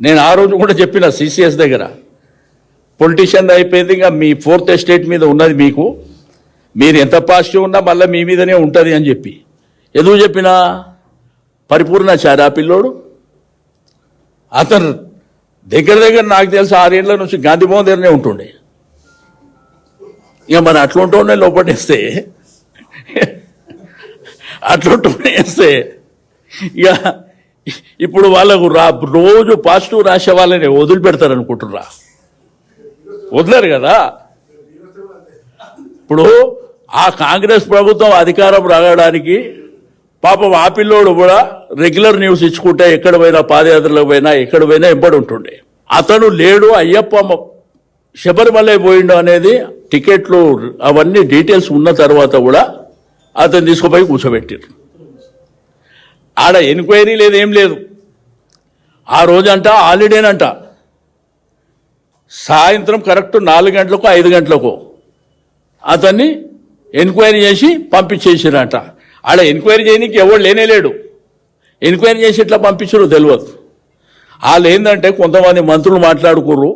నేను ఆ రోజు కూడా చెప్పిన సిసిఎస్ దగ్గర, పొలిటీషియన్ అయిపోయింది, ఇంకా మీ ఫోర్త్ ఎస్టేట్ మీద ఉన్నది మీకు, మీరు ఎంత పాజిటివ్ ఉన్నా మళ్ళీ మీ మీదనే ఉంటుంది అని చెప్పి. ఎందుకు చెప్పినా, పరిపూర్ణాచారి ఆ పిల్లోడు, అతను దగ్గర నాకు తెలిసి 6 ఏళ్ల నుంచి గాంధీ భవన్ దగ్గరనే ఉంటుండే. ఇక మరి అట్లుంటూనే లోపటేస్తే ఇక ఇప్పుడు వాళ్ళకు రోజు పాజిటివ్ రాసే వాళ్ళని వదిలిపెడతారు అనుకుంటుర్రా? వదిలేరు కదా. ఇప్పుడు ఆ కాంగ్రెస్ ప్రభుత్వం అధికారం రావడానికి పాపం ఆ పిల్లోడు కూడా రెగ్యులర్ న్యూస్ ఇచ్చుకుంటే ఎక్కడ పోయినా, పాదయాత్రలకు పోయినా ఎక్కడ పోయినా ఎంబడి ఉంటుండే. అతను లేడు, అయ్యప్ప శబరిమల పోయిండు అనేది టికెట్లు అవన్నీ డీటెయిల్స్ ఉన్న తర్వాత కూడా అతను తీసుకుపోయి కూర్చోబెట్టారు. ఆడ ఎంక్వైరీ లేదు, ఏం లేదు. ఆ రోజంట హాలిడేనంట. సాయంత్రం కరెక్ట్ 4 గంటలకు 5 గంటలకు అతన్ని ఎంక్వైరీ చేసి పంపించేసారంట. ఆడ ఎంక్వైరీ చేయడానికి ఎవరు లేనేలేడు. ఎంక్వైరీ చేసి ఎట్లా పంపించారో తెలియదు. వాళ్ళు ఏంటంటే కొంతమంది మంత్రులు మాట్లాడుకోరు,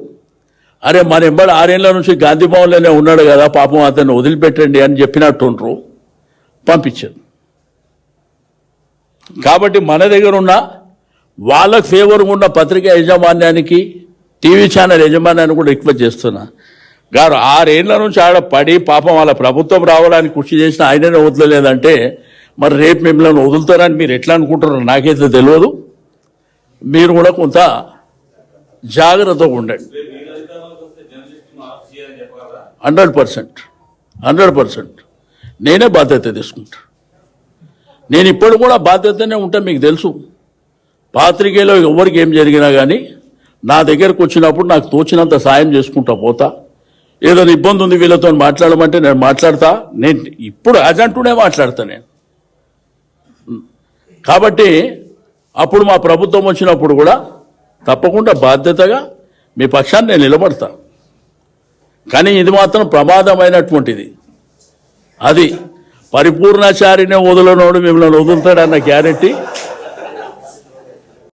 అరే మన ఎంబడి 6 ఏళ్ల నుంచి గాంధీ భవన్లోనే ఉన్నాడు కదా, పాపం అతన్ని వదిలిపెట్టండి అని చెప్పినట్టుండ్రు, పంపించారు. కాబట్టి మన దగ్గర ఉన్న వాళ్ళకు ఫేవర్గా ఉన్న పత్రికా యాజమాన్యానికి, టీవీ ఛానల్ యజమాన్యాన్ని కూడా రిక్వెస్ట్ చేస్తున్నా, గారు 6 ఏళ్ల నుంచి ఆడ పడి పాపం వాళ్ళ ప్రభుత్వం రావడానికి కృషి చేసిన ఆయననే వదలలేదంటే మరి రేపు మిమ్మల్ని వదులుతారని మీరు ఎట్లా అనుకుంటారో నాకైతే తెలియదు. మీరు కూడా కొంత జాగ్రత్తగా ఉండండి. 100% నేనే బాధ్యత తీసుకుంటా. నేను ఇప్పుడు కూడా బాధ్యతనే ఉంటా. మీకు తెలుసు, పాత్రికేయులో ఎవరికి ఏం జరిగినా కానీ నా దగ్గరకు వచ్చినప్పుడు నాకు తోచినంత సాయం చేసుకుంటా పోతా. ఏదైనా ఇబ్బంది ఉంది వీళ్ళతో మాట్లాడమంటే నేను మాట్లాడతా. నేను ఇప్పుడు అజంటూనే మాట్లాడతా నేను. కాబట్టి అప్పుడు మా ప్రభుత్వం వచ్చినప్పుడు కూడా తప్పకుండా బాధ్యతగా మీ పక్షాన్ని నేను నిలబడతా. కానీ ఇది మాత్రం ప్రమాదమైనటువంటిది. అది పరిపూర్ణాచారినే వదలనోడు మిమ్మల్ని వదులుతాడన్న గ్యారెంటీ